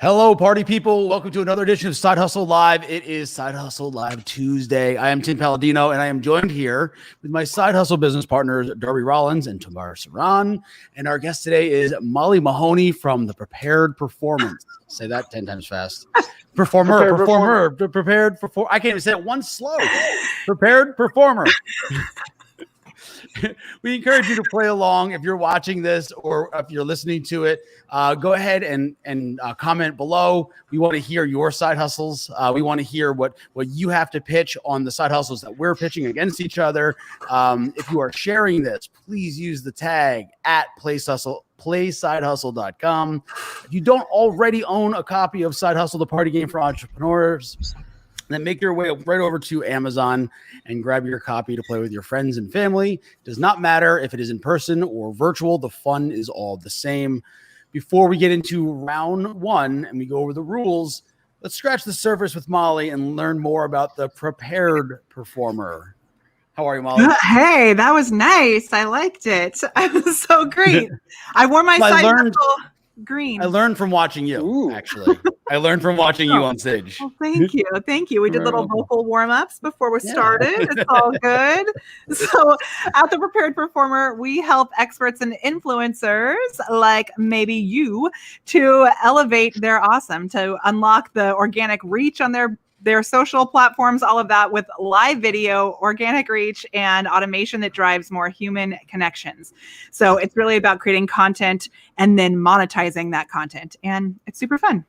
Hello, party people. Welcome to another edition of Side Hustle Live. It is Side Hustle Live Tuesday. I am Tim Palladino, and I am joined here with my Side Hustle business partners, Darby Rollins and Tamar Saran. And our guest today is Molly Mahoney from The Prepared Performance. Say that 10 times fast. Prepared performer. I can't even say it once slow. Prepared performer. We encourage you to play along. If you're watching this or if you're listening to it, go ahead and comment below. We want to hear your side hustles. We want to hear what you have to pitch on the side hustles that we're pitching against each other. If you are sharing this, please use the tag at PlaySideHustle.com. If you don't already own a copy of Side Hustle, the party game for entrepreneurs, then make your way right over to Amazon and grab your copy to play with your friends and family. Does not matter if it is in person or virtual. The fun is all the same. Before we get into round one and we go over the rules, let's scratch the surface with Molly and learn more about the prepared performer. How are you, Molly? Hey, that was nice. I liked it. It was so great. I wore my side hustle green. I learned from watching you, actually. I learned from watching you on stage. Well, thank you. Thank you. We did little vocal warm-ups before we started. It's all good. So at The Prepared Performer, we help experts and influencers like maybe you to elevate their awesome, to unlock the organic reach on their social platforms, all of that with live video, organic reach, and automation that drives more human connections. So it's really about creating content and then monetizing that content. And it's super fun.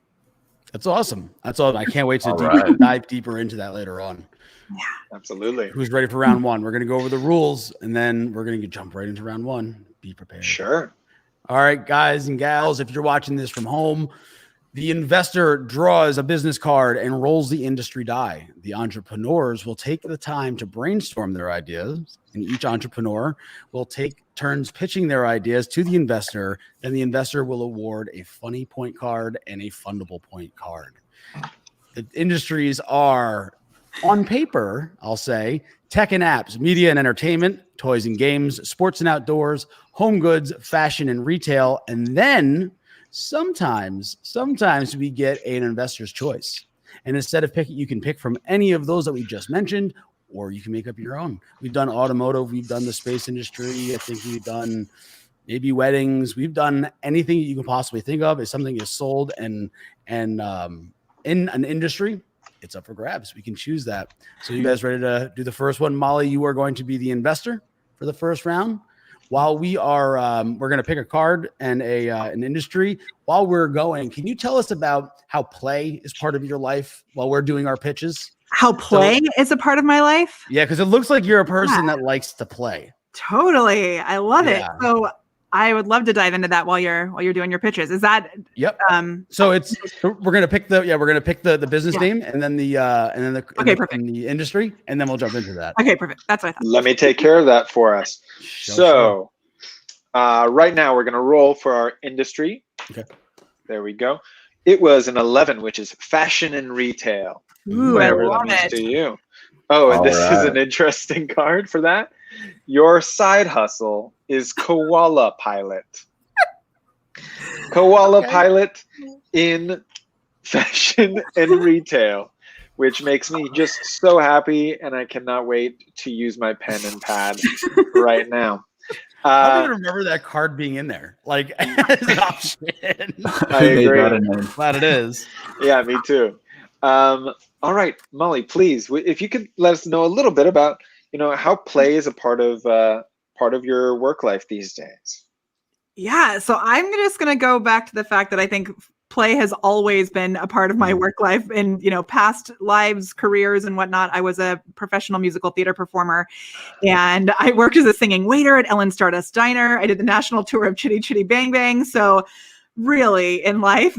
That's awesome. That's all. I can't wait to dive deeper into that later on. Yeah, absolutely. Who's ready for round one? We're going to go over the rules and then we're going to jump right into round one. Be prepared. Sure. All right, guys and gals, if you're watching this from home, the investor draws a business card and rolls the industry die. The entrepreneurs will take the time to brainstorm their ideas, and each entrepreneur will take turns pitching their ideas to the investor, and the investor will award a funny point card and a fundable point card. The industries are, on paper, I'll say, tech and apps, media and entertainment, toys and games, sports and outdoors, home goods, fashion and retail, and then sometimes we get an investor's choice. And instead of picking, you can pick from any of those that we just mentioned, or you can make up your own. We've done automotive. We've done the space industry. I think we've done maybe weddings. We've done anything you can possibly think of. If something is sold and in an industry, it's up for grabs. We can choose that. So you guys ready to do the first one? Molly, you are going to be the investor for the first round. While we are, we're going to pick a card and an industry. While we're going, can you tell us about how play is part of your life while we're doing our pitches? How play is a part of my life? Yeah, because it looks like you're a person that likes to play. Totally, I love it. So I would love to dive into that while you're doing your pitches. Is that? Yep. So we're gonna pick the business name and then the perfect. And the industry, and then we'll jump into that. Okay, perfect. That's what I thought. Let me take care of that for us. So right now we're gonna roll for our industry. Okay. There we go. It was an 11, which is fashion and retail. Ooh, I love it. To you. Oh, and this is an interesting card for that. Your side hustle is koala pilot. Koala pilot in fashion and retail, which makes me just so happy, and I cannot wait to use my pen and pad right now. I don't even remember that card being in there. Like, as an option. I agree. Glad it is. Yeah, me too. All right, Molly, please, if you could let us know a little bit about, how play is a part of your work life these days. Yeah, so I'm just going to go back to the fact that I think play has always been a part of my work life in, past lives, careers and whatnot. I was a professional musical theater performer, and I worked as a singing waiter at Ellen Stardust Diner. I did the national tour of Chitty Chitty Bang Bang. So really in life,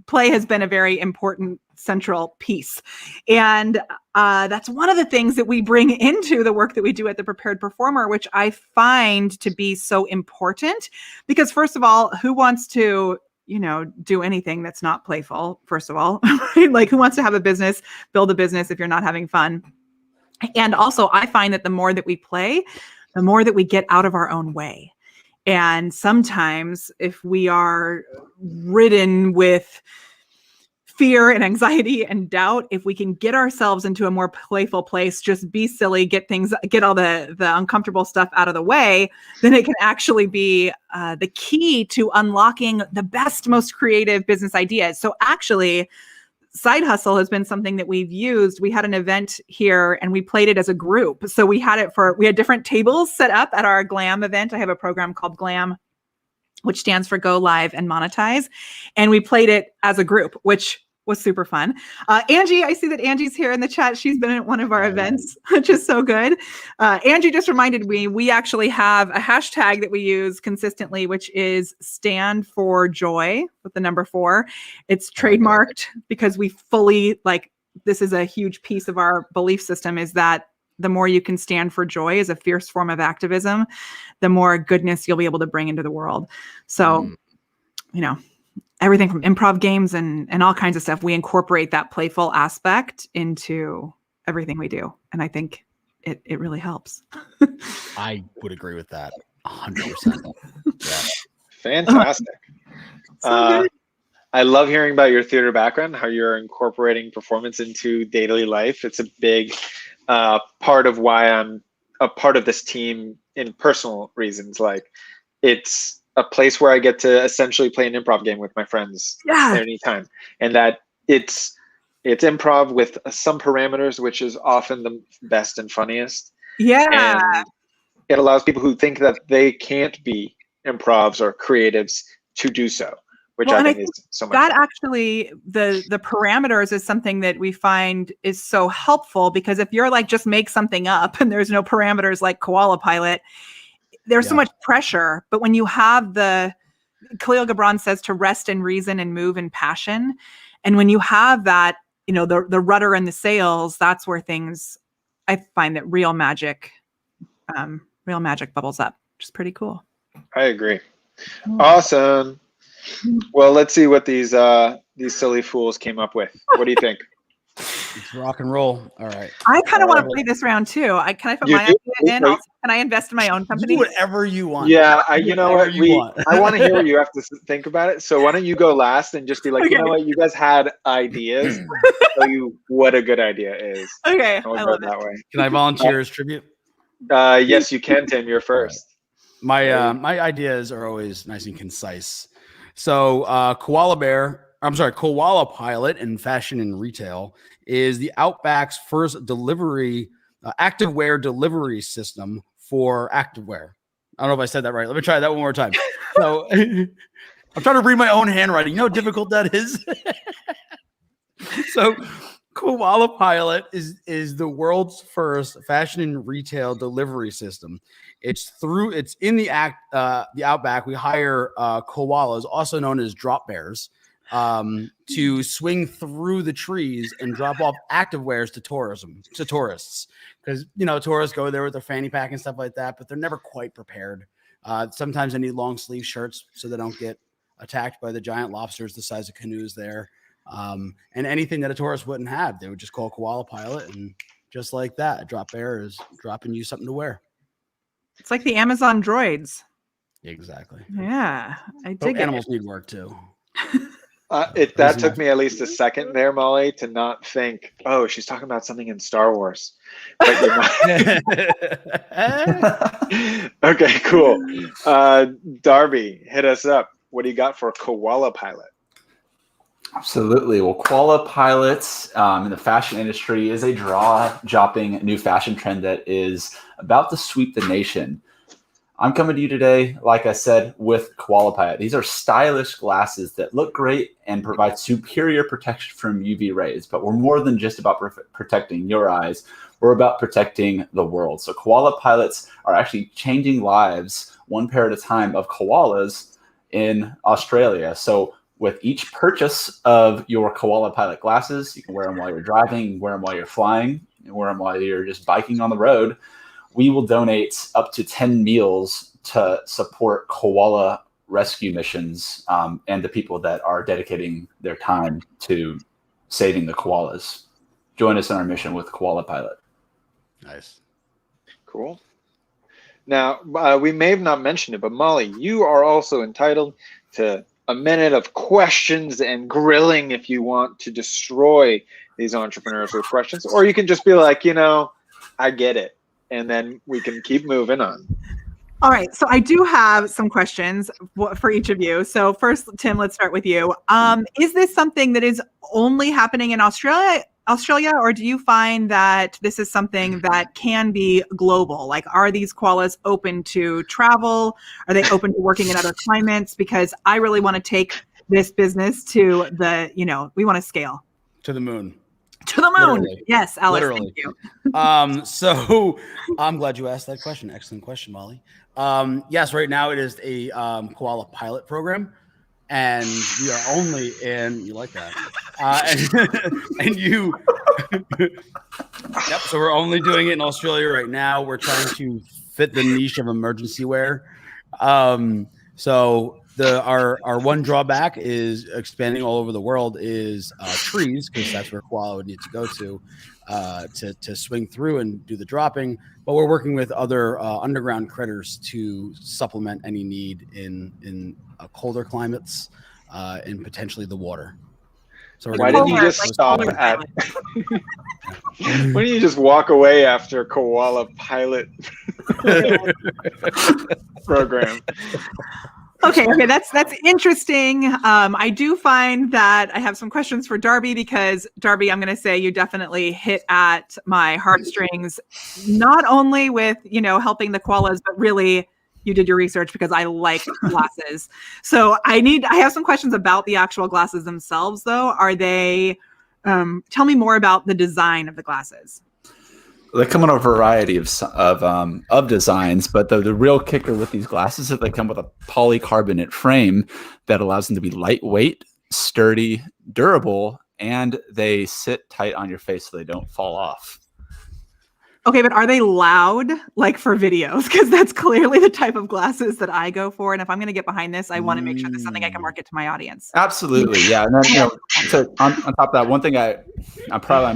play has been a very important central piece. And that's one of the things that we bring into the work that we do at The Prepared Performer, which I find to be so important because, first of all, who wants to, do anything that's not playful, first of all, right? Like, who wants to have a business, build a business if you're not having fun? And also, I find that the more that we play, the more that we get out of our own way. And sometimes if we are ridden with fear and anxiety and doubt, if we can get ourselves into a more playful place, just be silly, get all the uncomfortable stuff out of the way, then it can actually be the key to unlocking the best, most creative business ideas. So actually, SideHustle has been something that we've used. We had an event here and we played it as a group. So we had different tables set up at our GLAM event. I have a program called GLAM, which stands for Go Live and Monetize. And we played it as a group, which was super fun. Angie, I see that Angie's here in the chat. She's been at one of our events, which is so good. Angie just reminded me, we actually have a hashtag that we use consistently, which is stand for joy with the number 4. It's trademarked because we fully, this is a huge piece of our belief system, is that the more you can stand for joy as a fierce form of activism, the more goodness you'll be able to bring into the world. So, everything from improv games and all kinds of stuff, we incorporate that playful aspect into everything we do. And I think it really helps. I would agree with that 100%. Yeah. Fantastic. I love hearing about your theater background, how you're incorporating performance into daily life. It's a big part of why I'm a part of this team in personal reasons. Like, it's a place where I get to essentially play an improv game with my friends anytime, and that it's improv with some parameters, which is often the best and funniest. Yeah, and it allows people who think that they can't be improvs or creatives to do so, which I think is so much that fun. Actually, the parameters is something that we find is so helpful, because if you're like, just make something up and there's no parameters like Koala Pilot, there's so much pressure. But when you have Khalil Gibran says to rest in reason and move in passion. And when you have that, the rudder and the sails, that's where I find that real magic bubbles up, which is pretty cool. I agree. Awesome. Well, let's see what these silly fools came up with. What do you think? It's rock and roll. All right. I kind of want to play this round too. Can I put my idea in? Also, can I invest in my own company? Do whatever you want. Yeah, you know what? I want to hear what you have to think about it. So why don't you go last and just be like, you know what? You guys had ideas. Tell you what a good idea is. Okay, We'll I go love that it. way. Can I volunteer as tribute? Yes, you can, Tim. You're first. Right. My ideas are always nice and concise. So Koala Pilot in fashion and retail is the Outback's first activewear delivery system for activewear. I don't know if I said that right. Let me try that one more time. So I'm trying to read my own handwriting. You know how difficult that is? So Koala Pilot is the world's first fashion and retail delivery system. It's in the Outback. We hire koalas, also known as drop bears, to swing through the trees and drop off activewears to tourists. Because tourists go there with their fanny pack and stuff like that, but they're never quite prepared. Sometimes they need long sleeve shirts so they don't get attacked by the giant lobsters the size of canoes there. And anything that a tourist wouldn't have, they would just call Koala Pilot, and just like that, a drop bear is dropping you something to wear. It's like the Amazon droids. Exactly. Yeah, I dig it. Animals need work too. That took me at least a second there, Molly, to not think, oh, she's talking about something in Star Wars. But you're not. Okay, cool. Darby, hit us up. What do you got for Koala Pilot? Absolutely. Well, Koala Pilots in the fashion industry is a jaw-dropping new fashion trend that is about to sweep the nation. I'm coming to you today, like I said, with Koala Pilot. These are stylish glasses that look great and provide superior protection from UV rays. But we're more than just about protecting your eyes. We're about protecting the world. So Koala Pilots are actually changing lives one pair at a time of koalas in Australia. So with each purchase of your Koala Pilot glasses, you can wear them while you're driving, you can wear them while you're flying, you can wear them while you're just biking on the road. We will donate up to 10 meals to support koala rescue missions and the people that are dedicating their time to saving the koalas. Join us in our mission with Koala Pilot. Nice. Cool. Now, we may have not mentioned it, but Molly, you are also entitled to a minute of questions and grilling if you want to destroy these entrepreneurs with questions, or you can just be like, I get it. And then we can keep moving on. All right. So I do have some questions for each of you. So first, Tim, let's start with you. Is this something that is only happening in Australia, or do you find that this is something that can be global? Like, are these koalas open to travel? Are they open to working in other climates? Because I really want to take this business to we want to scale. To the moon. To the moon. Literally. Yes, Alice. Literally. Thank you. So I'm glad you asked that question. Excellent question, Molly. Yes, right now it is a koala pilot program, and we are only in. You like that? And you. Yep. So we're only doing it in Australia right now. We're trying to fit the niche of emergency wear. So our one drawback is expanding all over the world is trees, because that's where koala would need to go to swing through and do the dropping. But we're working with other underground critters to supplement any need in colder climates and potentially the water. So why didn't you just stop at? Why didn't you just walk away after koala pilot program? Okay, that's interesting. I do find that I have some questions for Darby, because Darby, I'm going to say you definitely hit at my heartstrings, not only with, helping the koalas, but really you did your research, because I like glasses. So I have some questions about the actual glasses themselves, though. Are they, tell me more about the design of the glasses. They come in a variety of designs, but the real kicker with these glasses is that they come with a polycarbonate frame that allows them to be lightweight, sturdy, durable, and they sit tight on your face so they don't fall off. Okay, but are they loud, like for videos? Because that's clearly the type of glasses that I go for. And if I'm going to get behind this, I want to make sure there's something I can market to my audience. Absolutely, yeah. And then, so on top of that, one thing I'm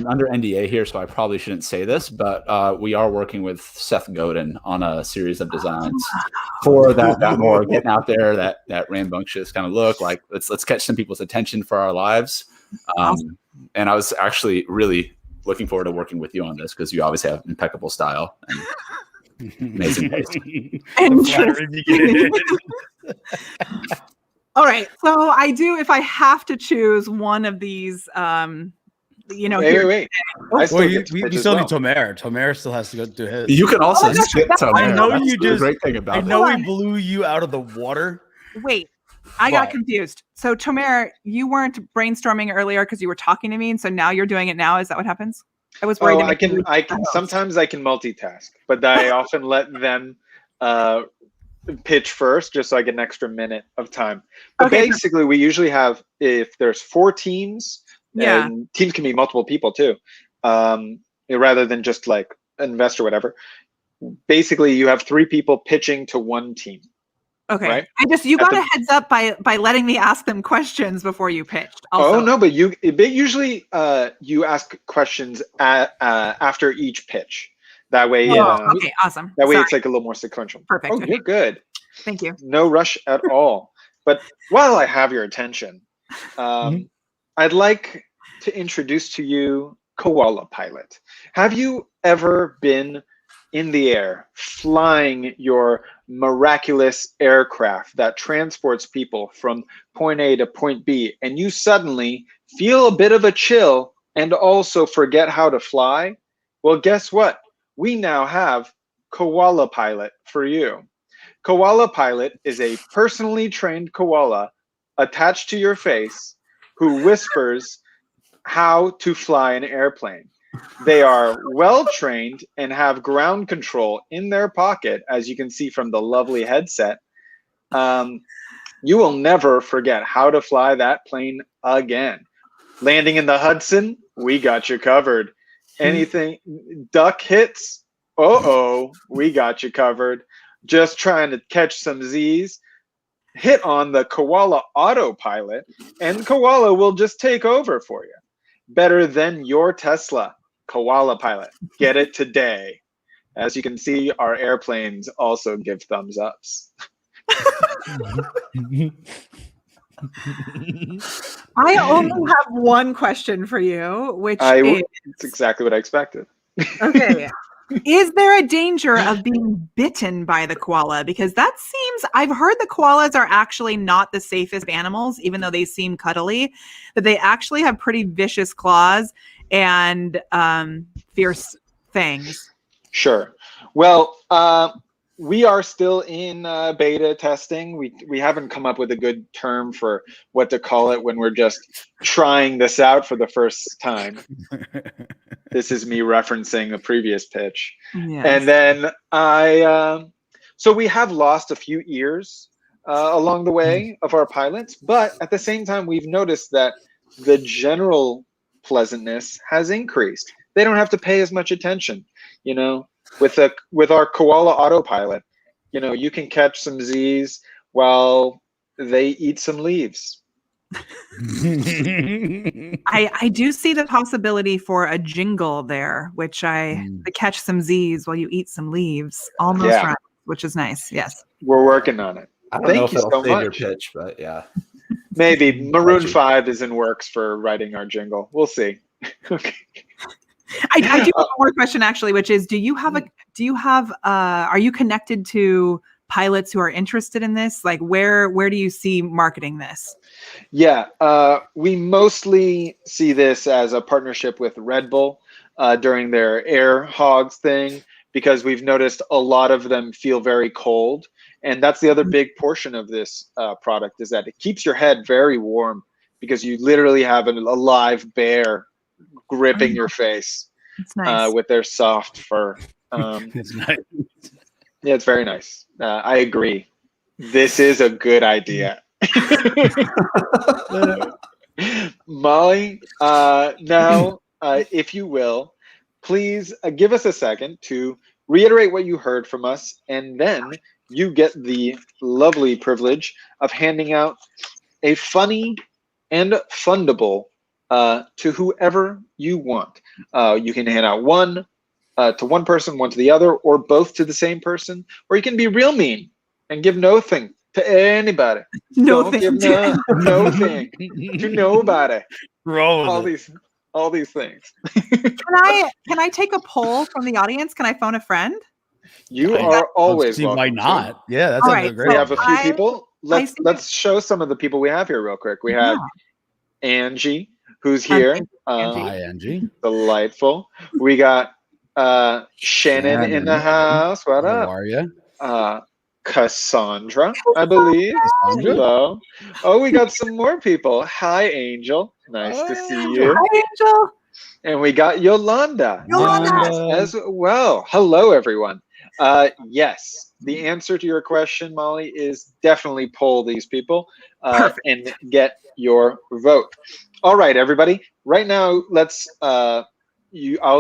under NDA here, so I probably shouldn't say this, but we are working with Seth Godin on a series of designs for that more getting out there, that rambunctious kind of look. Like let's catch some people's attention for our lives. Awesome. And I was actually really looking forward to working with you on this, because you obviously have impeccable style and amazing taste. All right. So I do, if I have to choose one of these, Wait. We still need Tomer. Tomer still has to go do his. You can also skip Tomer. I know That's you just. Great thing about I know we blew you out of the water. Wait. I got confused. So, Tomer, you weren't brainstorming earlier because you were talking to me, and so now you're doing it now. Is that what happens? I was worried. I can sometimes I can multitask, but I often let them pitch first, just so I get an extra minute of time. But basically, we usually have, if there's 4 teams, and teams can be multiple people too, rather than just like an investor, whatever. Basically, you have 3 people pitching to one team. Okay. Right? You got a heads up by letting me ask them questions before you pitched. Also. Oh no, but usually you ask questions after each pitch. That way, okay, awesome. That way, it's like a little more sequential. Perfect. Oh, you're good. Thank you. No rush at all. But while I have your attention, I'd like to introduce to you Koala Pilot. Have you ever been in the air, flying your miraculous aircraft that transports people from point A to point B, and you suddenly feel a bit of a chill and also forget how to fly? Well, guess what? We now have Koala Pilot for you. Koala Pilot is a personally trained koala attached to your face who whispers how to fly an airplane. They are well trained and have ground control in their pocket, as you can see from the lovely headset. You will never forget how to fly that plane again. Landing in the Hudson, we got you covered. Anything, duck hits, we got you covered. Just trying to catch some Z's, hit on the Koala Autopilot, and Koala will just take over for you. Better than your Tesla. Koala Pilot. Get it today. As you can see, our airplanes also give thumbs ups. I only have one question for you, which is it's exactly what I expected. okay. Is there a danger of being bitten by the koala? Because that seems, I've heard the koalas are actually not the safest animals, even though they seem cuddly, that they actually have pretty vicious claws and fierce fangs. Sure. Well, we are still in beta testing. We haven't come up with a good term for what to call it when we're just trying this out for the first time. This is me referencing a previous pitch. Yes. And then so we have lost a few ears along the way of our pilots, but at the same time, we've noticed that the general pleasantness has increased. They don't have to pay as much attention, you know. With our koala autopilot, you know, you can catch some Z's while they eat some leaves. I do see the possibility for a jingle there, which to catch some Z's while you eat some leaves, almost rhymes, which is nice. Yes, we're working on it. I don't know if it'll save your pitch, but yeah, maybe Maroon 5 is in works for writing our jingle. We'll see. Okay. I do have one more question actually, which is, are you connected to pilots who are interested in this? Like where do you see marketing this? Yeah, we mostly see this as a partnership with Red Bull during their Air Hogs thing, because we've noticed a lot of them feel very cold. And that's the other big portion of this product, is that it keeps your head very warm because you literally have a live bear gripping your face. It's nice. With their soft fur. It's nice. Yeah, it's very nice. I agree. This is a good idea. Molly, now, if you will, please give us a second to reiterate what you heard from us, and then you get the lovely privilege of handing out a funny and fundable to whoever you want. You can hand out one to one person, one to the other, or both to the same person, or you can be real mean and give nothing to anybody. Don't give nothing to nobody. All these things. Can I take a poll from the audience? Can I phone a friend? You are always welcome. Why not? Yeah, that's right, great. We have a few people. Let's show some of the people we have here real quick. We have Angie, who's here. Hi, Angie. Delightful. We got Shannon in the house. What up? How are you? Cassandra, I believe. Hello. Oh, we got some more people. Hi, Angel. Nice to see you. Hi, Angel. And we got Yolanda as well. Hello, everyone. Yes, the answer to your question, Molly, is definitely poll these people and get your vote. All right, everybody. Right now, let's. I'll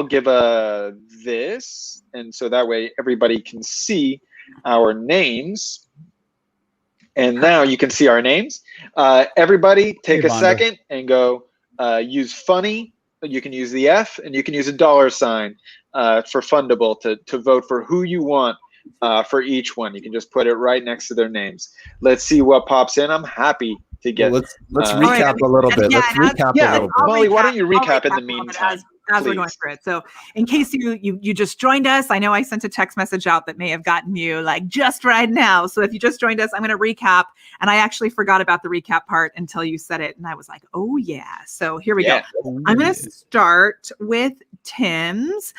give this, and so that way everybody can see our names. And now you can see our names. Everybody, take a second and go use funny. You can use the F, and you can use a $sign for fundable to vote for who you want for each one. You can just put it right next to their names. Let's see what pops in. I'm happy to get. Well, let's recap a little bit. Let's recap a little bit. Molly, why don't you recap in the meantime? As we're going through it. So in case you just joined us, I know I sent a text message out that may have gotten you like just right now. So if you just joined us, I'm going to recap. And I actually forgot about the recap part until you said it. And I was like, oh yeah. So here we go. I'm going to start with Tim's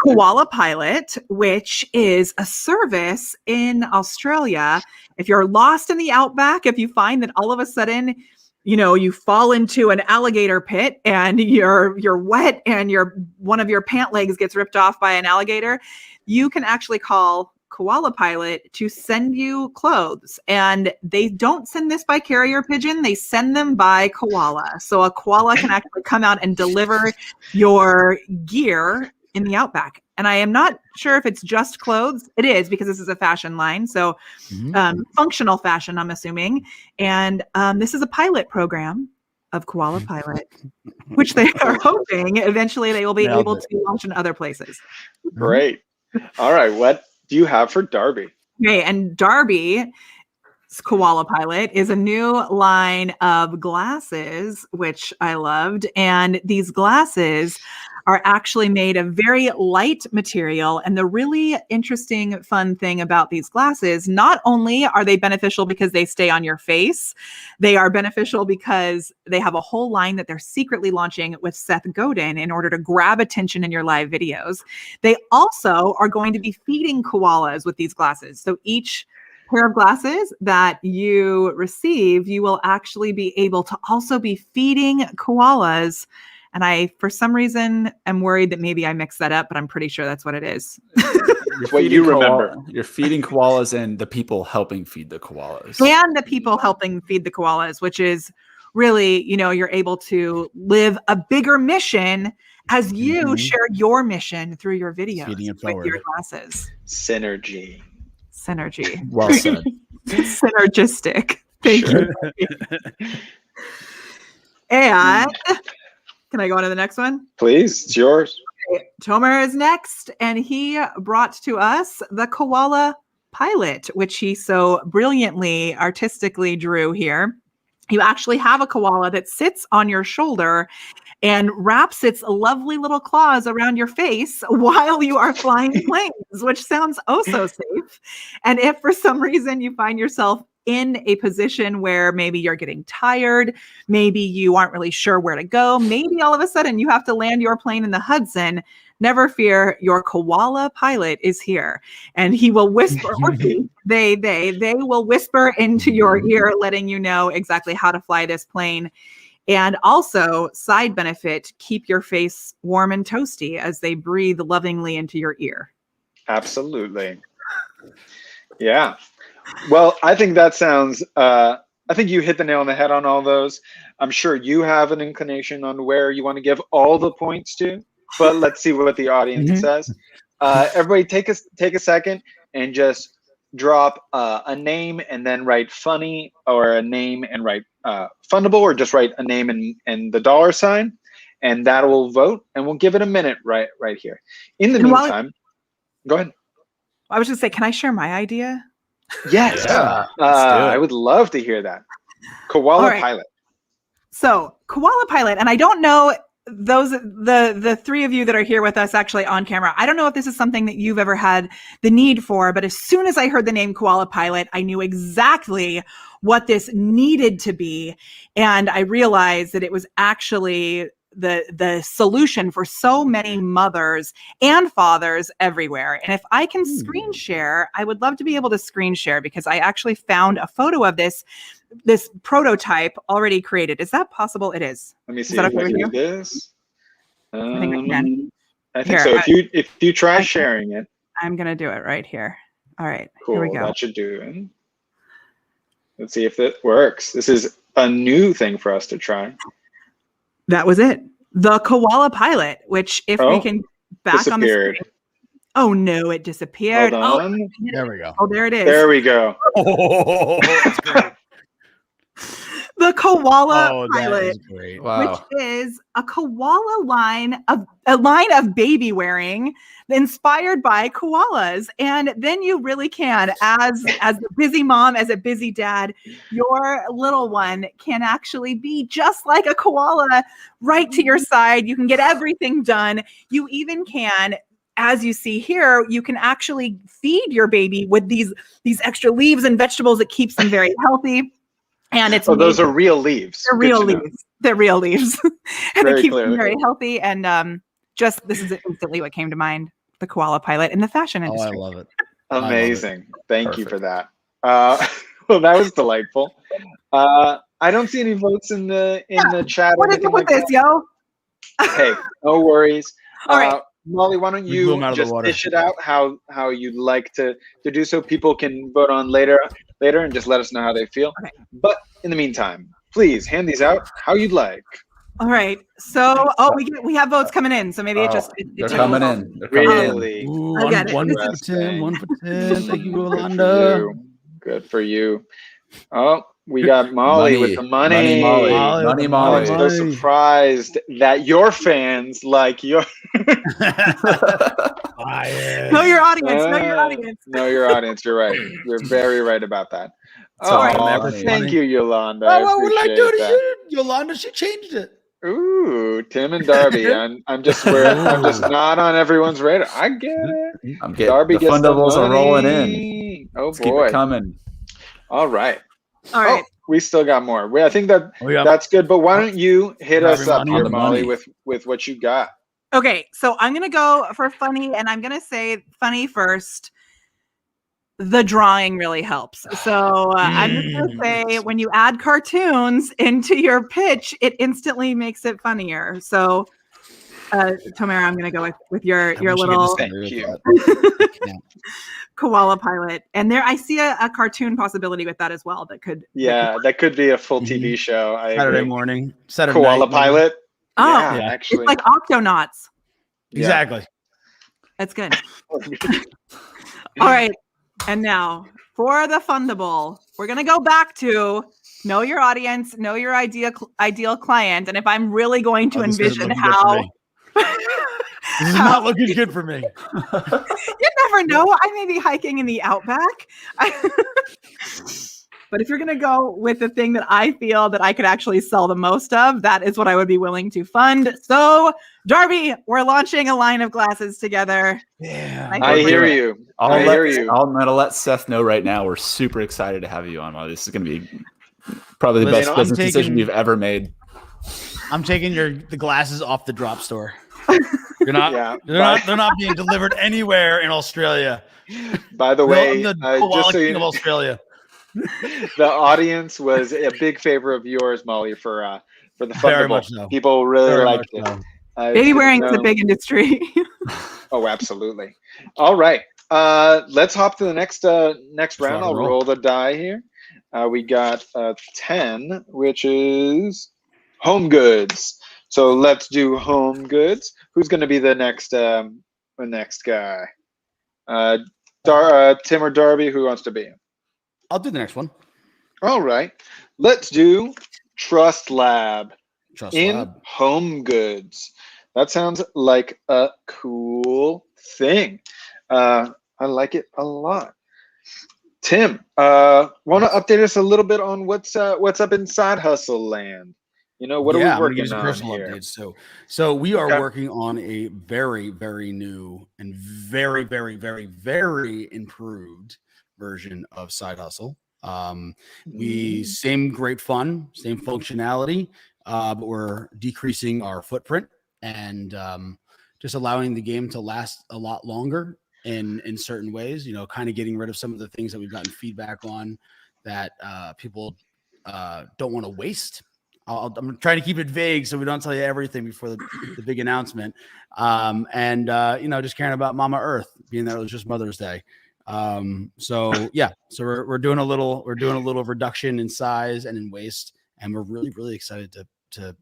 Koala Pilot, which is a service in Australia. If you're lost in the outback, if you find that all of a sudden you fall into an alligator pit and you're wet and one of your pant legs gets ripped off by an alligator, you can actually call Koala Pilot to send you clothes. And they don't send this by carrier pigeon, they send them by koala. So a koala can actually come out and deliver your gear in the outback. And I am not sure if it's just clothes. It is, because this is a fashion line. So functional fashion, I'm assuming. And this is a pilot program of Koala Pilot, which they are hoping eventually they will be able to launch in other places. Great. All right. What do you have for Darby? Okay. And Darby Koala Pilot is a new line of glasses, which I loved. And these glasses are actually made of very light material. And the really interesting, fun thing about these glasses, not only are they beneficial because they stay on your face, they are beneficial because they have a whole line that they're secretly launching with Seth Godin in order to grab attention in your live videos. They also are going to be feeding koalas with these glasses. So each pair of glasses that you receive, you will actually be able to also be feeding koalas. And I, for some reason, am worried that maybe I mixed that up, but I'm pretty sure that's what it is. You're what you remember. You're feeding koalas and the people helping feed the koalas. And the people helping feed the koalas, which is really, you're able to live a bigger mission as you share your mission through your videos Feeding it with forward. your glasses. Synergy. Well said. Synergistic. Thank you. And can I go on to the next one? Please, it's yours. Okay, Tomer is next, and he brought to us the Koala Pilot, which he so brilliantly, artistically drew here. You actually have a koala that sits on your shoulder and wraps its lovely little claws around your face while you are flying planes, which sounds oh so safe. And if for some reason you find yourself in a position where maybe you're getting tired, maybe you aren't really sure where to go, maybe all of a sudden you have to land your plane in the Hudson, never fear, your koala pilot is here. And he will whisper, or they will whisper into your ear, letting you know exactly how to fly this plane. And also, side benefit, keep your face warm and toasty as they breathe lovingly into your ear. Absolutely. Yeah. Well, I think that sounds, I think you hit the nail on the head on all those. I'm sure you have an inclination on where you want to give all the points to, but let's see what the audience says. Everybody take a second and just drop a name and then write funny, or a name and write fundable, or just write a name and the dollar sign, and that will vote, and we'll give it a minute right here. In the meantime, go ahead. I was just say, can I share my idea? Yes. Yeah, I would love to hear that. Koala Pilot. So Koala Pilot, and I don't know the three of you that are here with us actually on camera. I don't know if this is something that you've ever had the need for, but as soon as I heard the name Koala Pilot, I knew exactly what this needed to be. And I realized that it was actually the solution for so many mothers and fathers everywhere. And if I can screen share, I would love to be able to screen share, because I actually found a photo of this prototype already created. Is that possible? It is. Let me see if I can do this. I think I can. I think so. If you try sharing it. I'm going to do it right here. All right. Cool. Here we go. That should do it. Let's see if it works. This is a new thing for us to try. That was it. The Koala Pilot, which if we can back on the screen. Oh no, it disappeared. Hold on. There we go. Oh, there it is. There we go. Oh, that's great. The Koala Pilot, Wow. which is a koala line of baby wearing inspired by koalas. And then you really can, as a busy mom, as a busy dad, your little one can actually be just like a koala right to your side. You can get everything done. You even can, as you see here, you can actually feed your baby with these extra leaves and vegetables that keeps them very healthy. And it's those are real leaves. They're real leaves. They're real leaves. And Very they keep clearly. them very healthy. And this is instantly what came to mind, the Koala Pilot in the fashion industry. I love it. Amazing. Thank you for that. Well, that was delightful. I don't see any votes in the chat. What is up with this, yo? Hey, no worries. All right. Molly, why don't you just dish it out how you'd like to do so people can vote on later and just let us know how they feel. Okay. But in the meantime, please hand these out how you'd like. All right. So, we have votes coming in. So maybe they're coming in. Really? Ooh, I got it. 1 for 10. 1 for 10. Thank you, Rolanda. Good for you. Oh, we got Molly with the money. Money, Molly. I'm so surprised that your fans like your. Know your audience. Know your audience. Know your audience. You're right. You're very right about that. Oh, funny. thank you, Yolanda. Oh, what did I do to that. you, Yolanda? She changed it. Ooh, Tim and Darby. I'm just not on everyone's radar. I get it. I'm getting Darby the gets fun the doubles are rolling in. money. Oh Let's keep boy. it coming. All right. All right. We still got more. I think got- that's good. But why don't you hit Darby us up money. here, On the Molly, money. with what you got? Okay, so I'm gonna go for funny, and I'm gonna say funny first. The drawing really helps. So I'm just gonna say when you add cartoons into your pitch, it instantly makes it funnier. So Tamara, I'm gonna go with your little Thank you. koala pilot. And there I see a cartoon possibility with that as well that could That could be a full TV show. I Saturday agree. morning. Saturday Koala night. pilot. Oh, Yeah, yeah. actually. it's like Octonauts. Exactly. That's good. All right. And now for the fundable, we're going to go back to know your audience, know your ideal client. And if I'm really going to envision how this is not looking good for me. You never know. I may be hiking in the outback. But if you're going to go with the thing that I feel that I could actually sell the most of, that is what I would be willing to fund. So, Darby, we're launching a line of glasses together. Yeah. I hear you. I'm going to let Seth know right now. We're super excited to have you on. This is going to be probably the best business decision you've ever made. I'm taking the glasses off the drop store. They're not being delivered anywhere in Australia. By the way, the just so king of Australia. The audience was a big favor of yours, Molly, for the Very fundable. much so. People really Very liked much it. so. Baby wearing is a big industry. Oh, absolutely. All right. Let's hop to the next round. I'll roll the die here. We got 10, which is home goods. So let's do home goods. Who's going to be the next guy? Tim or Darby? Who wants to be? I'll do the next one. All right. Let's do Trust Lab in home goods. That sounds like a cool thing. I like it a lot. Tim, want to update us a little bit on what's up in SideHustle land? What are we working on here? Updates. So we are working on a very, very new and very, very, very, very improved version of SideHustle. Same great fun, same functionality, but we're decreasing our footprint and just allowing the game to last a lot longer in certain ways, kind of getting rid of some of the things that we've gotten feedback on that people don't want to waste. I'm trying to keep it vague so we don't tell you everything before the big announcement. Just caring about Mama Earth, being that it was just Mother's Day. So we're doing a little reduction in size and in waste, and we're really, really excited to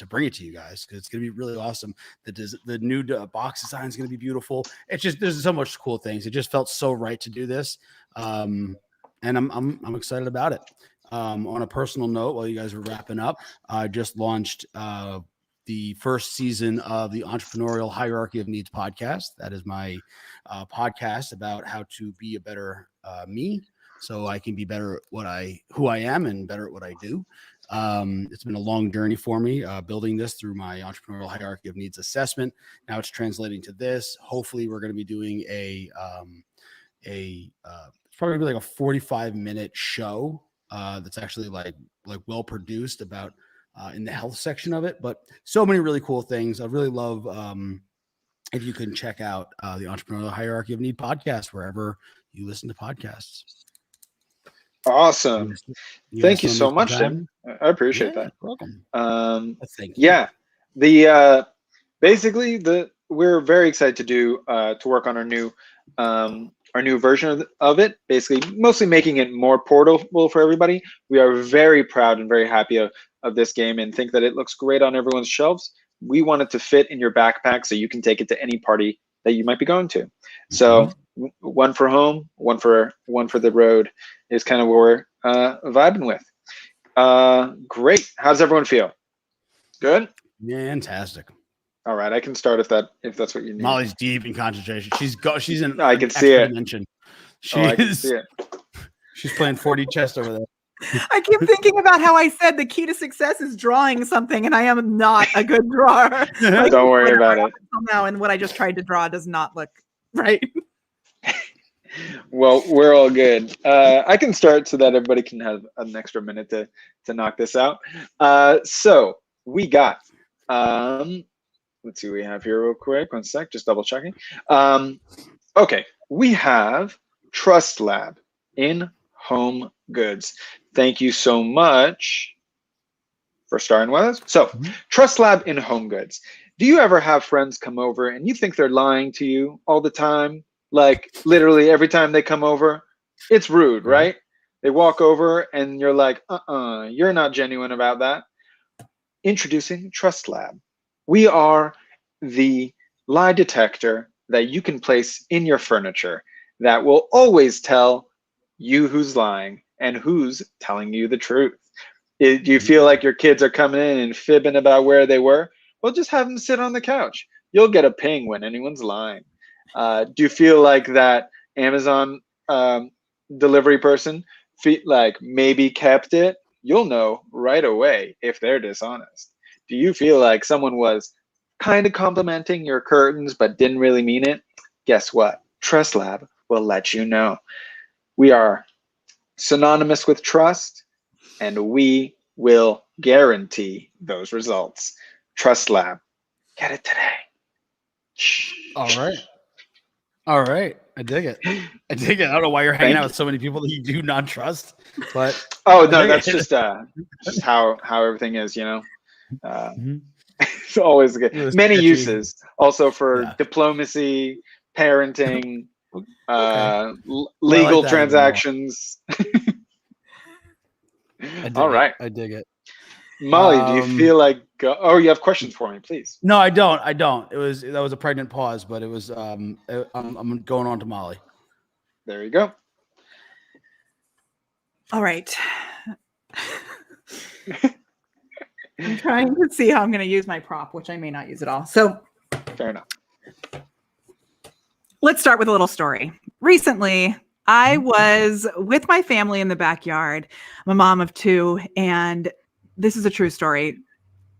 bring it to you guys because it's gonna be really awesome. The new box design is gonna be beautiful. It's just there's so much cool things. It just felt so right to do this, and I'm excited about it. On a personal note, while you guys are wrapping up, I just launched the first season of the Entrepreneurial Hierarchy of Needs podcast. That is my podcast about how to be a better me, so I can be better at who I am and better at what I do. It's been a long journey for me building this through my Entrepreneurial Hierarchy of Needs assessment. Now it's translating to this. Hopefully, we're going to be doing it's probably gonna be like a 45-minute show that's actually like well produced about in the health section of it, but so many really cool things. I really love if you can check out the Entrepreneurial Hierarchy of Need podcast wherever you listen to podcasts. Awesome. Thank you so much, Tim. I appreciate that. Welcome. Thank you. Yeah. We're very excited to work on our new version of it, basically mostly making it more portable for everybody. We are very proud and very happy of this game and think that it looks great on everyone's shelves. We want it to fit in your backpack so you can take it to any party that you might be going to. So one for home, one for the road is kind of what we're vibing with. Great. How does everyone feel? Good? Fantastic. All right, I can start if that's what you need. Molly's deep in concentration. She's in. I can see it. Dimension. I can see it. She's playing 4D chess over there. I keep thinking about how I said the key to success is drawing something, and I am not a good drawer. Don't worry about it. Now, and what I just tried to draw does not look right. Well, we're all good. I can start so that everybody can have an extra minute to knock this out. So we got, let's see what we have here real quick. 1 sec, just double checking. Okay, we have Trust Lab in home goods. Thank you so much for starting with us. So, Trust Lab in home goods. Do you ever have friends come over and you think they're lying to you all the time? Like literally every time they come over? It's rude, right? They walk over and you're like, you're not genuine about that. Introducing Trust Lab. We are the lie detector that you can place in your furniture that will always tell you who's lying and who's telling you the truth. Do you feel like your kids are coming in and fibbing about where they were? Well, just have them sit on the couch. You'll get a ping when anyone's lying. Do you feel like that Amazon delivery person like maybe kept it? You'll know right away if they're dishonest. Do you feel like someone was kind of complimenting your curtains but didn't really mean it? Guess what? Trust Lab will let you know. We are synonymous with trust, and we will guarantee those results. Trust Lab. Get it today. All right. I dig it. I don't know why you're hanging out with so many people that you do not trust, but oh no, that's just how everything is, you know. It's always good. Many uses also for diplomacy, parenting, legal transactions. All right. I dig it. Molly, do you feel like you have questions for me, please? No, I don't. That was a pregnant pause, but it was I'm going on to Molly. There you go. All right. I'm trying to see how I'm going to use my prop, which I may not use at all. So fair enough. Let's start with a little story. Recently, I was with my family in the backyard. I'm a mom of 2, and this is a true story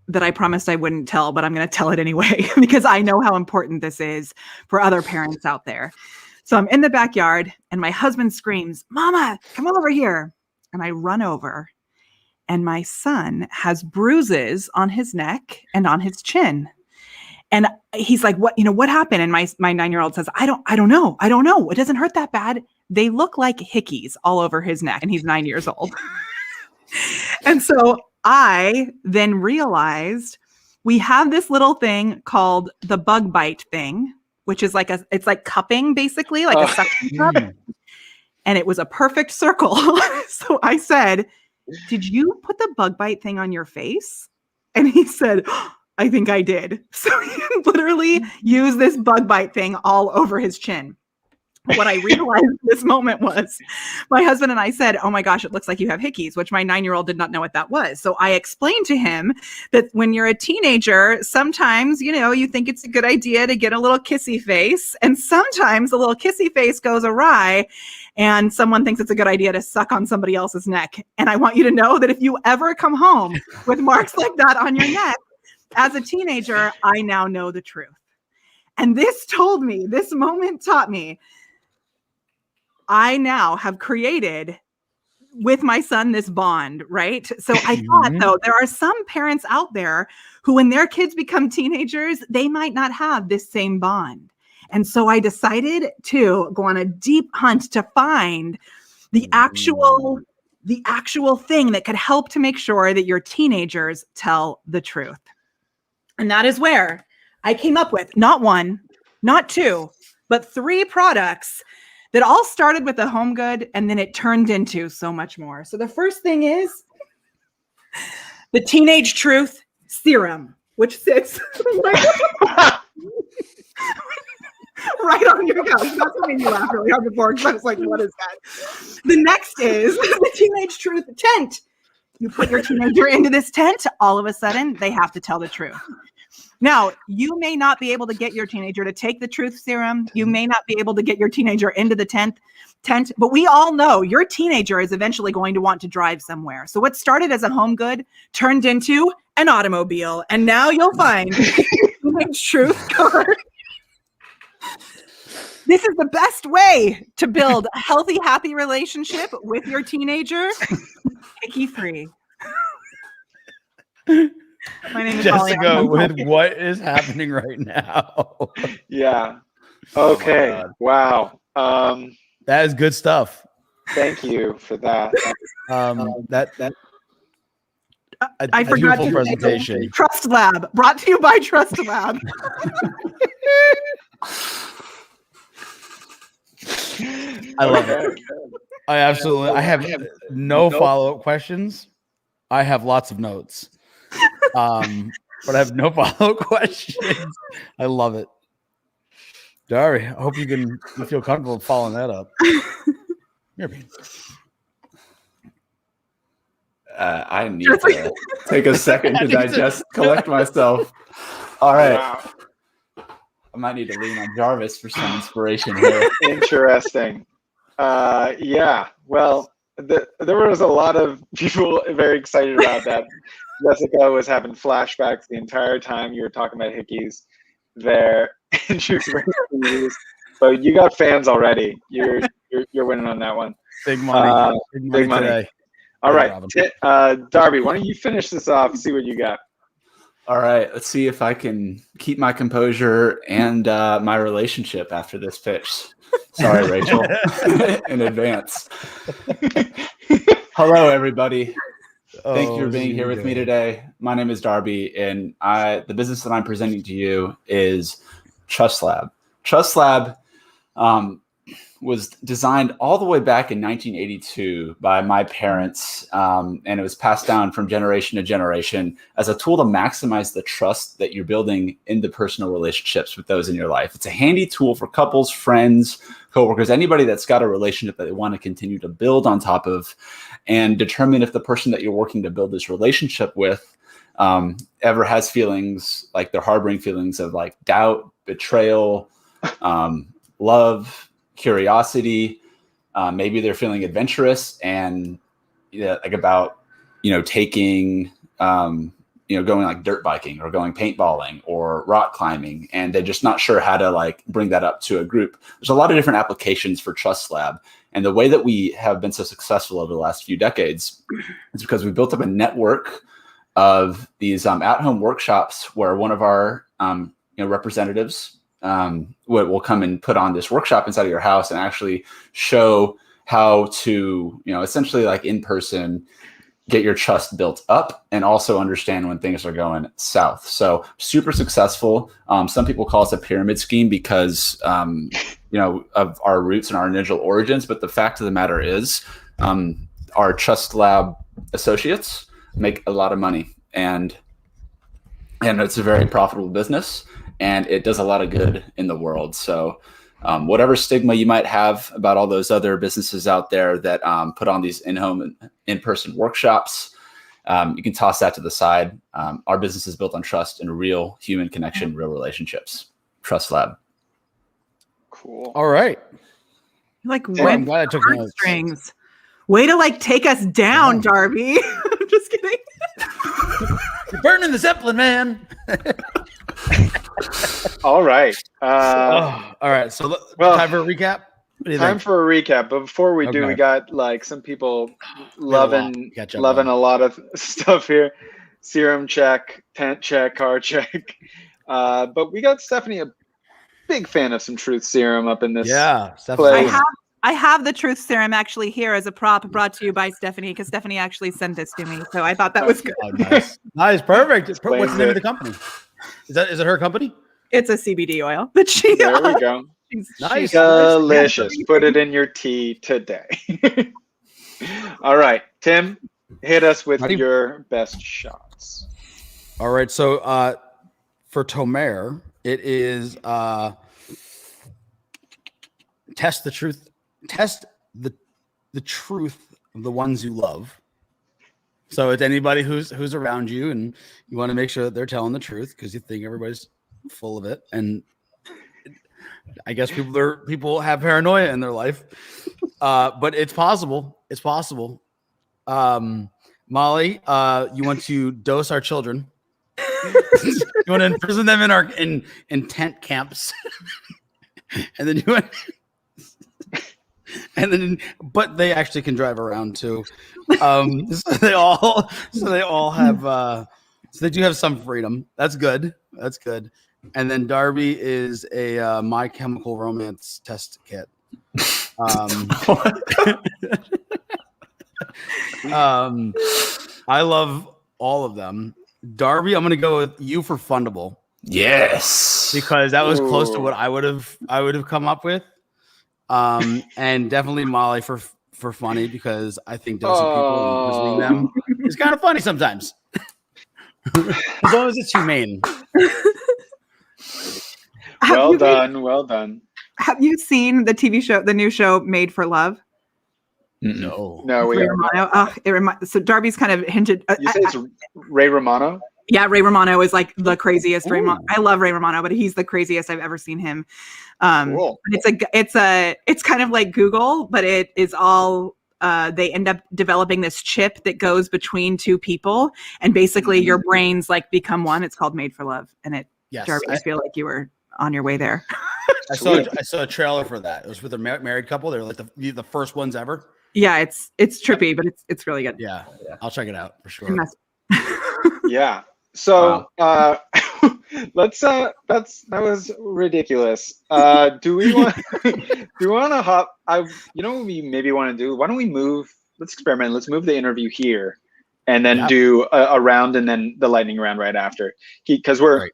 that I promised I wouldn't tell, but I'm going to tell it anyway because I know how important this is for other parents out there. So I'm in the backyard and my husband screams, "Mama, come over here." And I run over and my son has bruises on his neck and on his chin. And he's like, what happened? And my 9-year-old says, I don't know. It doesn't hurt that bad. They look like hickeys all over his neck. And he's 9 years old. And so I then realized we have this little thing called the bug bite thing, which is it's like cupping, basically, like a suction cup. And it was a perfect circle. So I said, "Did you put the bug bite thing on your face?" And he said, "I think I did." So he literally used this bug bite thing all over his chin. What I realized in this moment was my husband and I said, "Oh my gosh, it looks like you have hickeys," which my 9-year-old did not know what that was. So I explained to him that when you're a teenager, sometimes, you think it's a good idea to get a little kissy face. And sometimes a little kissy face goes awry and someone thinks it's a good idea to suck on somebody else's neck. And I want you to know that if you ever come home with marks like that on your neck, as a teenager, I now know the truth. And this moment taught me, I now have created with my son this bond, right? So I thought, though, there are some parents out there who, when their kids become teenagers, they might not have this same bond. And so I decided to go on a deep hunt to find the actual thing that could help to make sure that your teenagers tell the truth. And that is where I came up with not 1, not 2, but 3 products that all started with a home good, and then it turned into so much more. So the first thing is the Teenage Truth Serum, which sits right on your couch. That's what made me laugh really hard before, because I was like, what is that? The next is the Teenage Truth Tent. You put your teenager into this tent, all of a sudden, they have to tell the truth. Now, you may not be able to get your teenager to take the truth serum. You may not be able to get your teenager into the tent, but we all know your teenager is eventually going to want to drive somewhere. So what started as a home good turned into an automobile. And now you'll find the truth card. This is the best way to build a healthy, happy relationship with your teenager. Hickey free. My name is Jessica, with what is happening right now? Yeah. Okay. Oh wow. That is good stuff. Thank you for that. I forgot to presentation. Trust Lab, brought to you by Trust Lab. I love it. I have no follow-up questions. I have lots of notes. But I have no follow-up questions. I love it. Darby, I hope you feel comfortable following that up. I need to take a second to collect myself. All right. Wow. I might need to lean on Jarvis for some inspiration here. Interesting. Yeah. Well, there was a lot of people very excited about that. Jessica was having flashbacks the entire time you were talking about hickeys there, and she was very confused. But you got fans already. You're winning on that one. Big money. Big money today. All right, Darby, why don't you finish this off? See what you got. All right, let's see if I can keep my composure and my relationship after this pitch. Sorry, Rachel, in advance. Hello, everybody. Thank you for being here with me today. My name is Darby, and the business that I'm presenting to you is Trust Lab. Trust Lab was designed all the way back in 1982 by my parents, and it was passed down from generation to generation as a tool to maximize the trust that you're building in the personal relationships with those in your life. It's a handy tool for couples, friends, coworkers, anybody that's got a relationship that they want to continue to build on top of, and determine if the person that you're working to build this relationship with ever has feelings like they're harboring feelings of like doubt, betrayal, love, curiosity. Maybe they're feeling adventurous and like about taking going like dirt biking or going paintballing or rock climbing, and they're just not sure how to like bring that up to a group. There's a lot of different applications for Trust Lab, and the way that we have been so successful over the last few decades is because we built up a network of these at-home workshops where one of our representatives will come and put on this workshop inside of your house and actually show how to, essentially like in person, get your trust built up and also understand when things are going south. So super successful. Some people call us a pyramid scheme because, of our roots and our initial origins. But the fact of the matter is our Trust Lab associates make a lot of money, and it's a very profitable business. And it does a lot of good in the world. So whatever stigma you might have about all those other businesses out there that put on these in-home, in-person workshops, you can toss that to the side. Our business is built on trust and real human connection, real relationships. Trust Lab. Cool. All right. Like I'm glad I took strings. Way to like take us down, Darby. I'm just kidding. You're burning the Zeppelin, man. All right. All right. So time for a recap. Time for a recap. But before we do, we got like some people loving a lot of stuff here. Serum check, tent check, car check. But we got Stephanie, a big fan of some truth serum up in this. Yeah, place. I have the truth serum actually here as a prop brought to you by Stephanie, because Stephanie actually sent this to me. So I thought that was good. Oh, nice. Perfect. What's the name of the company? Is it her company? It's a CBD oil. But there we go. Nice. Delicious. Put it in your tea today. All right, Tim, hit us with your best shots. All right. So for Tomer, it is test the truth of the ones you love. So it's anybody who's around you, and you want to make sure that they're telling the truth because you think everybody's full of it. And I guess people have paranoia in their life, but it's possible. It's possible. Molly, you want to dose our children? You want to imprison them in tent camps, and then but they actually can drive around too. So they all have so they do have some freedom. That's good. That's good. And then Darby is a My Chemical Romance test kit. I love all of them. Darby, I'm gonna go with you for fundable. Yes, because that was close to what I would have come up with. And definitely Molly for funny, because I think dosing people and imprisoning them is kind of funny sometimes. As long as it's humane. Well done. Have you seen the TV show, the new show Made for Love? No, we Ray are not. Romano. So Darby's kind of hinted. You say it's Ray Romano? Yeah, Ray Romano is like the craziest. I love Ray Romano, but he's the craziest I've ever seen him. Cool. It's kind of like Google, but it is all. They end up developing this chip that goes between two people, and basically your brains like become one. It's called Made for Love, and it. Yes, Darby, I feel like you were on your way there. I saw a trailer for that. It was with a married couple. They were like the first ones ever. Yeah, it's trippy, but it's really good. Yeah, I'll check it out for sure. Yeah. So that was ridiculous. Do we want to hop? What we maybe want to do? Why don't we move? Let's experiment. Let's move the interview here, and then do a round, and then the lightning round right after. Because we're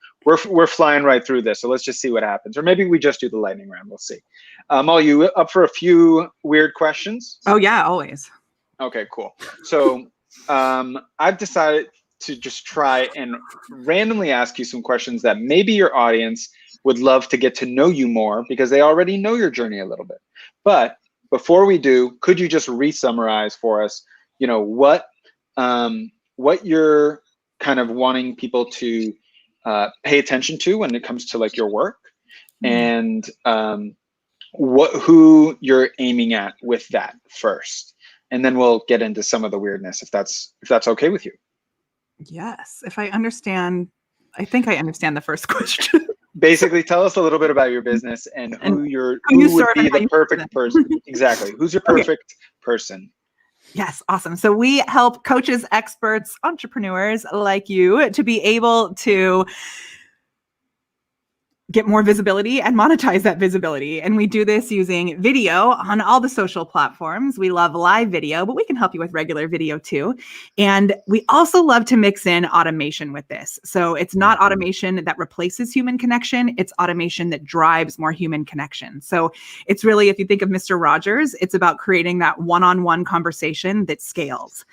flying right through this. So let's just see what happens, or maybe we just do the lightning round. We'll see. Are you up for a few weird questions? Oh yeah, always. Okay, cool. So I've decided to just try and randomly ask you some questions that maybe your audience would love to get to know you more, because they already know your journey a little bit. But before we do, could you just re-summarize for us, what you're kind of wanting people to pay attention to when it comes to like your work, and who you're aiming at with that first, and then we'll get into some of the weirdness if that's okay with you. Yes, if I understand, I think I understand the first question. Basically, tell us a little bit about your business and who would be the perfect person. Exactly. Who's your perfect person? Yes, awesome. So we help coaches, experts, entrepreneurs like you to be able to get more visibility and monetize that visibility. And we do this using video on all the social platforms. We love live video, but we can help you with regular video too. And we also love to mix in automation with this. So it's not automation that replaces human connection. It's automation that drives more human connection. So it's really, if you think of Mr. Rogers, it's about creating that one-on-one conversation that scales.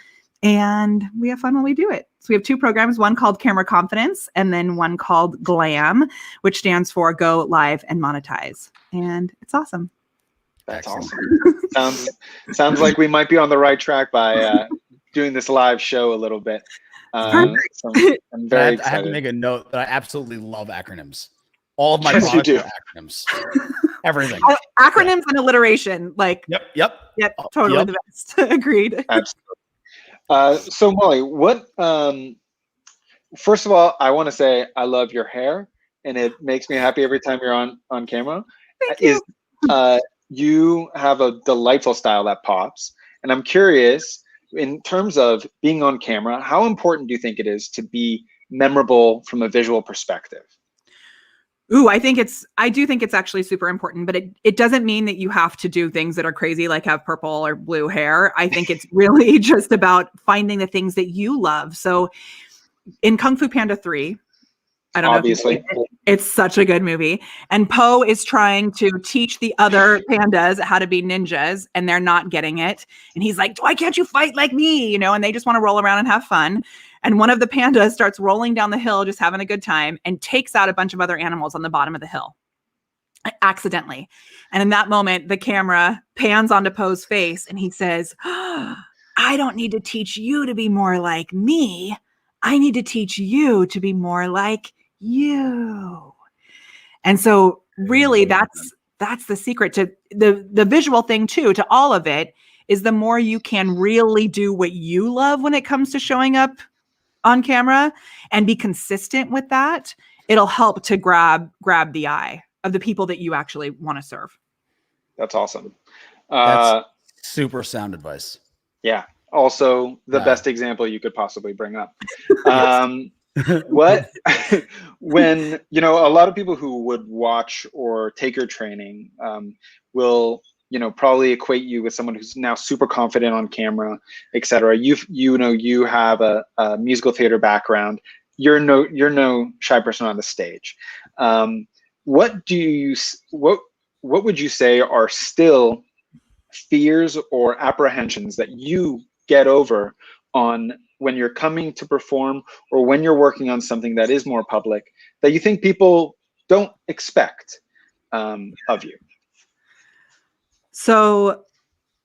And we have fun when we do it. So we have two programs, one called Camera Confidence, and then one called GLAM, which stands for Go Live and Monetize. And it's awesome. That's awesome. Sounds like we might be on the right track by doing this live show a little bit. Perfect. So I'm very excited. I have to make a note that I absolutely love acronyms. All of my products are acronyms. Everything. Acronyms and alliteration. Like. Yep. Totally the best. Agreed. Absolutely. So Molly, first of all, I want to say I love your hair, and it makes me happy every time you're on camera. Thank you. You have a delightful style that pops, and I'm curious, in terms of being on camera, how important do you think it is to be memorable from a visual perspective? Ooh, I do think it's actually super important, but it doesn't mean that you have to do things that are crazy, like have purple or blue hair. I think it's really just about finding the things that you love. So in Kung Fu Panda 3, I don't Obviously. know. It's such a good movie. And Po is trying to teach the other pandas how to be ninjas, and they're not getting it. And he's like, why can't you fight like me? And they just want to roll around and have fun. And one of the pandas starts rolling down the hill, just having a good time, and takes out a bunch of other animals on the bottom of the hill accidentally. And in that moment, the camera pans onto Po's face, and he says, I don't need to teach you to be more like me. I need to teach you to be more like you. And so really that's the secret to the visual thing too, to all of it, is the more you can really do what you love when it comes to showing up on camera and be consistent with that, it'll help to grab the eye of the people that you actually want to serve. That's awesome. That's super sound advice. Yeah. Also the best example you could possibly bring up. What, when, you know, a lot of people who would watch or take your training will, you know, probably equate you with someone who's now super confident on camera, etc. You have a musical theater background. You're no shy person on the stage. What would you say are still fears or apprehensions that you get over on when you're coming to perform, or when you're working on something that is more public, that you think people don't expect of you? So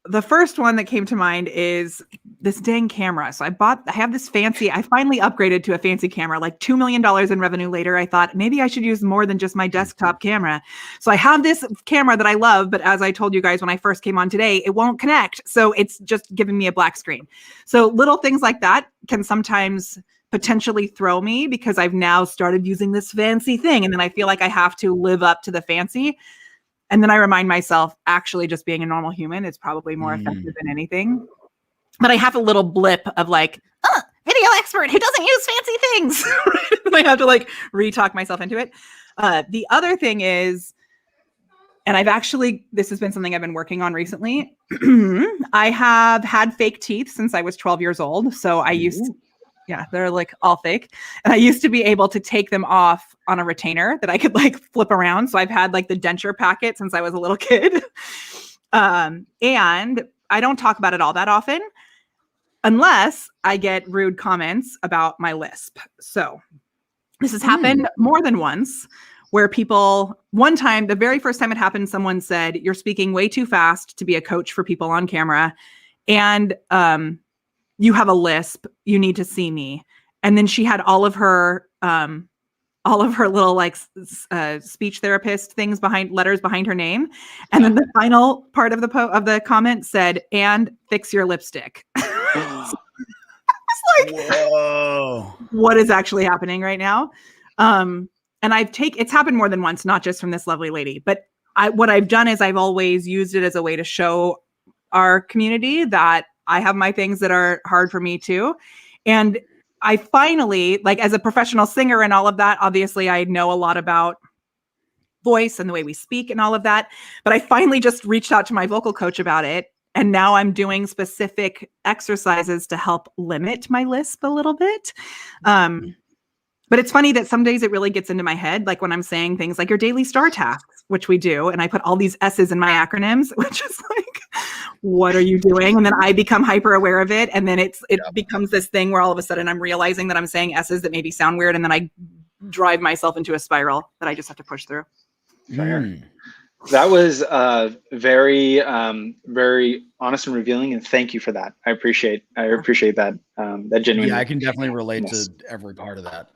the first one that came to mind is this dang camera. So I have this fancy, I finally upgraded to a fancy camera, like $2 million in revenue later. I thought maybe I should use more than just my desktop camera. So I have this camera that I love, but as I told you guys when I first came on today, it won't connect. So it's just giving me a black screen. So little things like that can sometimes potentially throw me, because I've now started using this fancy thing. And then I feel like I have to live up to the fancy. And then I remind myself, actually, just being a normal human is probably more effective than anything. But I have a little blip of like, video expert who doesn't use fancy things. And I have to like re-talk myself into it. The other thing is, and this has been something I've been working on recently. I have had fake teeth since I was 12 years old. So they're like all fake. And I used to be able to take them off on a retainer that I could like flip around. So I've had like the denture packet since I was a little kid. And I don't talk about it all that often unless I get rude comments about my lisp. So this has happened more than once, where one time, the very first time it happened, someone said, "You're speaking way too fast to be a coach for people on camera. And, you have a lisp, you need to see me." And then she had all of her little like speech therapist things letters behind her name. And then the final part of the comment said, "And fix your lipstick." I was like, whoa, what is actually happening right now? And it's happened more than once, not just from this lovely lady, but what I've done is I've always used it as a way to show our community that I have my things that are hard for me too. And I finally, like as a professional singer and all of that, obviously I know a lot about voice and the way we speak and all of that, but I finally just reached out to my vocal coach about it. And now I'm doing specific exercises to help limit my lisp a little bit. But it's funny that some days it really gets into my head, like when I'm saying things like your daily star tasks, which we do. And I put all these S's in my acronyms, which is like, what are you doing? And then I become hyper aware of it. And then it becomes this thing where all of a sudden I'm realizing that I'm saying S's that maybe sound weird. And then I drive myself into a spiral that I just have to push through. That was very, very honest and revealing, and thank you for that. I appreciate that. That genuine. Yeah, I can definitely relate to every part of that.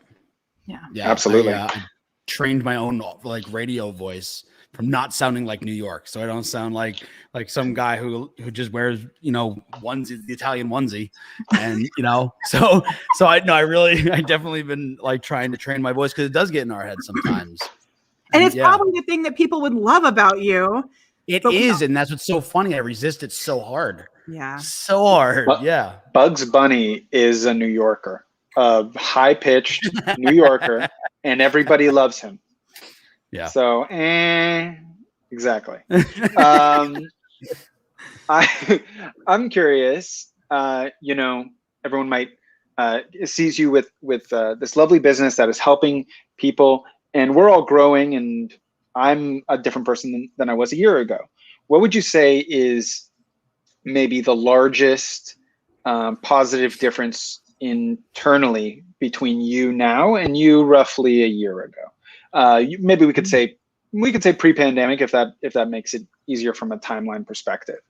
Yeah, absolutely. I trained my own like radio voice from not sounding like New York, so I don't sound like some guy who just wears onesie, the Italian onesie, and so I definitely been like trying to train my voice, because it does get in our head sometimes. And it's probably the thing that people would love about you. It is, and that's what's so funny. I resist it so hard. Yeah. So hard. Yeah. Bugs Bunny is a New Yorker, a high-pitched New Yorker, and everybody loves him. Yeah. So, exactly. I'm curious. Everyone might sees you with this lovely business that is helping people. And we're all growing, and I'm a different person than I was a year ago. What would you say is maybe the largest positive difference internally between you now and you roughly a year ago? Maybe we could say pre-pandemic, if that makes it easier from a timeline perspective.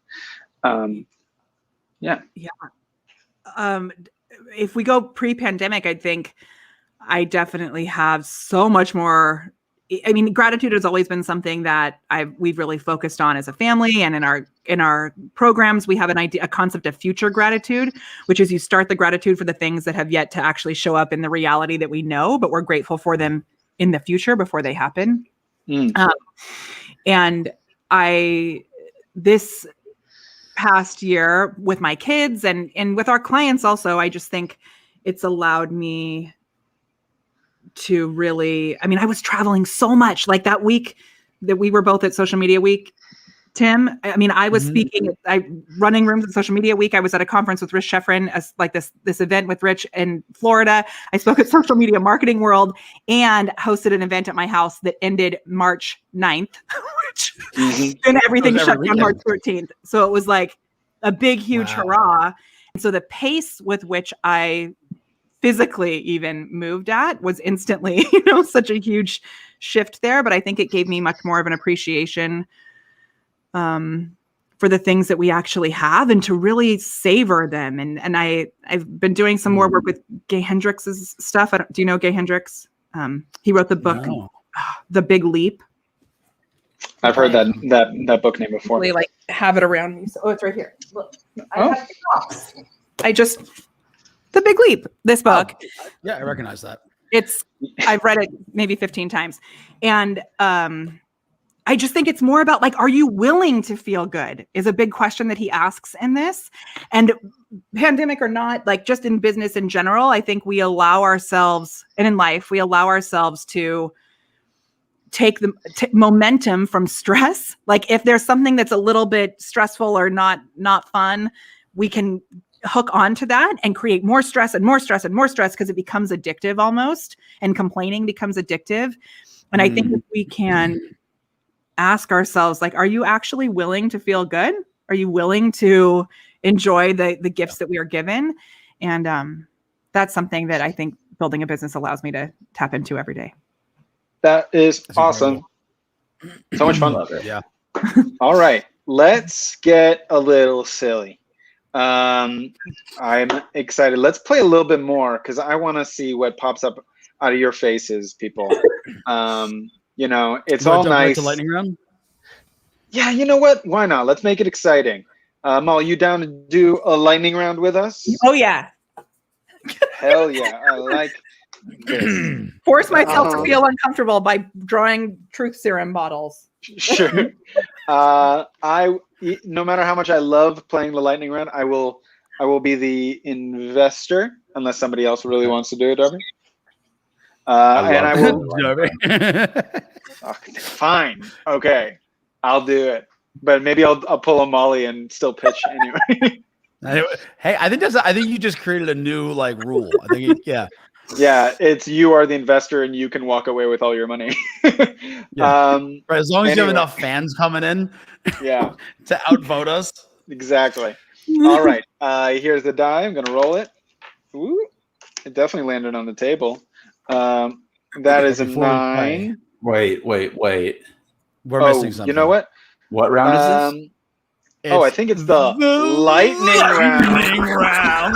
Yeah. If we go pre-pandemic, I think I definitely have so much more. I mean, gratitude has always been something that we've really focused on as a family, and in our programs, we have a concept of future gratitude, which is you start the gratitude for the things that have yet to actually show up in the reality that we know, but we're grateful for them in the future before they happen. And this past year with my kids and with our clients also, I just think it's allowed me to really, I mean, I was traveling so much, like that week that we were both at Social Media Week, Tim. I mean, I was speaking, running rooms at Social Media Week. I was at a conference with Rich Sheffrin, as like this event with Rich in Florida. I spoke at Social Media Marketing World and hosted an event at my house that ended March 9th, which then everything shut down March 13th. So it was like a big, huge hurrah. And so the pace with which I physically even moved at was instantly, such a huge shift there. But I think it gave me much more of an appreciation for the things that we actually have and to really savor them. And I've been doing some more work with Gay Hendricks' stuff. Do you know Gay Hendricks? He wrote the book, The Big Leap. I've heard that book name before. Really, like, have it around me. So, it's right here. Look, The Big Leap, this book. Oh, yeah, I recognize that. I've read it maybe 15 times. And I just think it's more about, like, are you willing to feel good is a big question that he asks in this. And pandemic or not, like, just in business in general, I think we allow ourselves, and in life, we allow ourselves to take the momentum from stress. Like, if there's something that's a little bit stressful or not fun, we can hook onto that and create more stress and more stress and more stress, because it becomes addictive almost, and complaining becomes addictive. And I think if we can ask ourselves, like, are you actually willing to feel good? Are you willing to enjoy the gifts that we are given? And that's something that I think building a business allows me to tap into every day. That's awesome. Incredible. So much fun. Love it. Yeah. All right, let's get a little silly. I'm excited. Let's play a little bit more, because I want to see what pops up out of your faces, people. It's all nice. To lightning round? Yeah, you know what? Why not? Let's make it exciting. Molly, you down to do a lightning round with us? Oh yeah. Hell yeah! I like this. Force myself to feel uncomfortable by drawing truth serum bottles. Sure. No matter how much I love playing the lightning round, I will be the investor, unless somebody else really wants to do it, Darby. I will. Fine. Okay, I'll do it. But maybe I'll pull a Molly and still pitch anyway. Hey, I think you just created a new rule. I think yeah. Yeah, it's you are the investor and you can walk away with all your money. Yeah. Right, as long as you have enough fans coming in, yeah, to outvote us. Exactly. All right. Here's the die. I'm gonna roll it. Ooh, it definitely landed on the table. That is a 9. Wait. We're missing something. You know what? What round is this? I think it's the lightning round.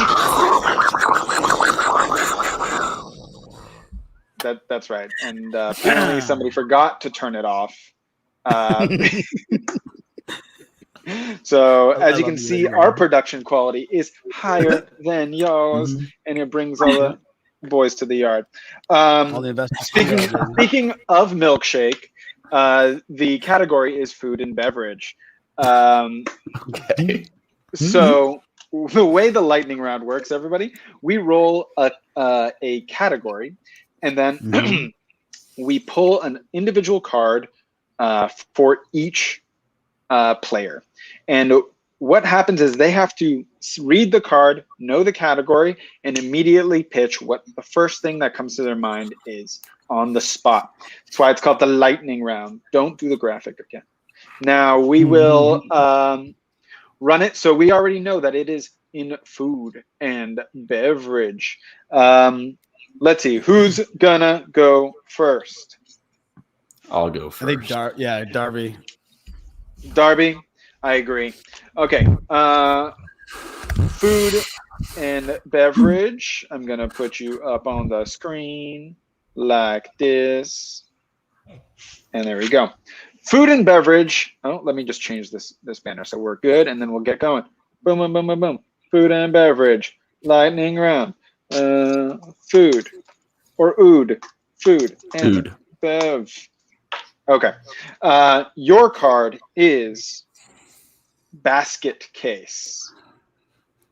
That's right. And apparently somebody forgot to turn it off. So as you can see, our production quality is higher than yours, and it brings all the boys to the yard. All the investors. Speaking of milkshake, the category is food and beverage. Okay. So the way the lightning round works, everybody, we roll a category, and then we pull an individual card for each player. And what happens is they have to read the card, know the category, and immediately pitch what the first thing that comes to their mind is on the spot. That's why it's called the lightning round. Don't do the graphic again. Now we will run it. So we already know that it is in food and beverage. Let's see, who's gonna go first? I'll go first. I think Darby. Darby, I agree. Okay. food and beverage. I'm going to put you up on the screen like this. And there we go. Food and beverage. Oh, let me just change this banner so we're good, and then we'll get going. Boom, boom, boom, boom, boom. Food and beverage. Lightning round. Food or ood. Food and bev. Okay. Your card is basket case.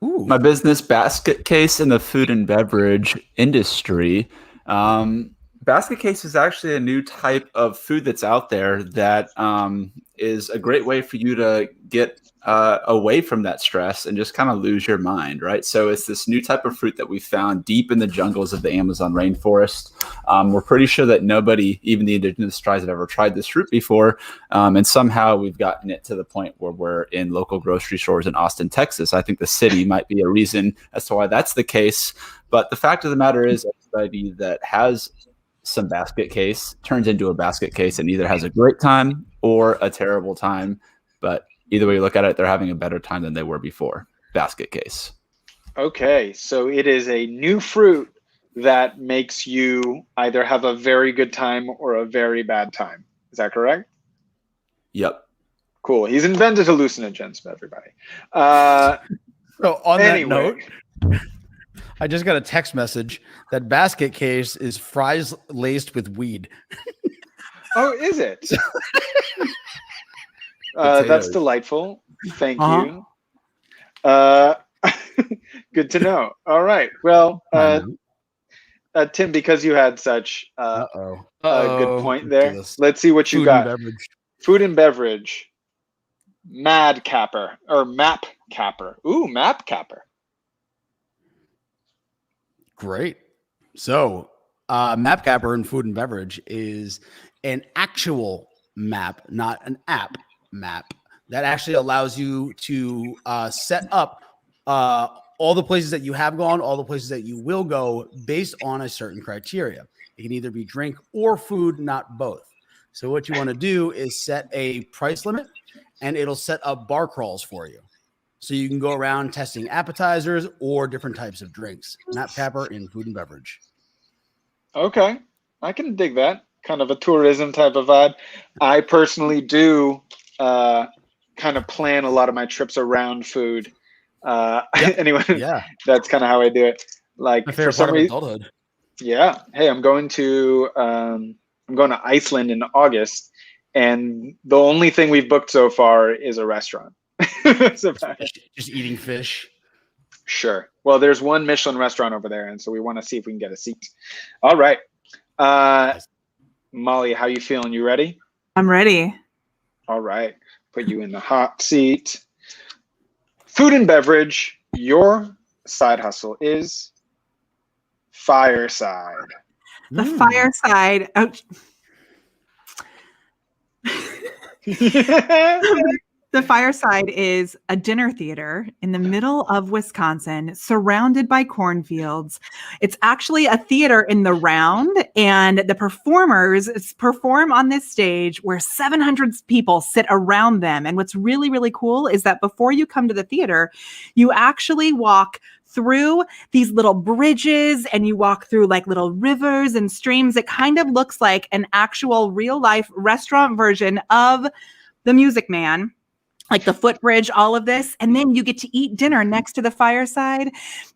Ooh. My business basket case in the food and beverage industry. Basket case is actually a new type of food that's out there that is a great way for you to get away from that stress and just kind of lose your mind, right? So it's this new type of fruit that we found deep in the jungles of the Amazon rainforest. We're pretty sure that nobody, even the indigenous tribes, have ever tried this fruit before. And somehow we've gotten it to the point where we're in local grocery stores in Austin, Texas. I think the city might be a reason as to why that's the case. But the fact of the matter is, everybody that has some basket case turns into a basket case and either has a great time or a terrible time. But either way you look at it, they're having a better time than they were before. Basket case. Okay, so it is a new fruit that makes you either have a very good time or a very bad time. Is that correct? Yep. Cool. He's invented hallucinogens, everybody. So on that note, I just got a text message that basket case is fries laced with weed. Oh, is it? That's delightful. Thank you. Good to know. All right. Well, Tim, because you had such a good point there, let's see what you got. Food and beverage. Mad capper or map capper. Ooh, map capper. Great. So map capper in food and beverage is an actual map, not an app map, that actually allows you to set up all the places that you have gone, all the places that you will go based on a certain criteria. It can either be drink or food, not both. So what you want to do is set a price limit, and it'll set up bar crawls for you. So you can go around testing appetizers or different types of drinks. Map capper in food and beverage. Okay, I can dig that. Kind of a tourism type of vibe. I personally do kind of plan a lot of my trips around food. Anyway, that's kind of how I do it. Like for some reason, adulthood. Yeah. Hey, I'm going to Iceland in August, and the only thing we've booked so far is a restaurant. Just eating fish. Sure. Well, there's one Michelin restaurant over there, and so we want to see if we can get a seat. All right. Molly, how you feeling? You ready? I'm ready. All right. Put you in the hot seat. Food and beverage. Your side hustle is fireside. The fireside. Oh. The Fireside is a dinner theater in the middle of Wisconsin, surrounded by cornfields. It's actually a theater in the round, and the performers perform on this stage where 700 people sit around them. And what's really, really cool is that before you come to the theater, you actually walk through these little bridges and you walk through like little rivers and streams. It kind of looks like an actual real life restaurant version of The Music Man, like the footbridge, all of this. And then you get to eat dinner next to the fireside.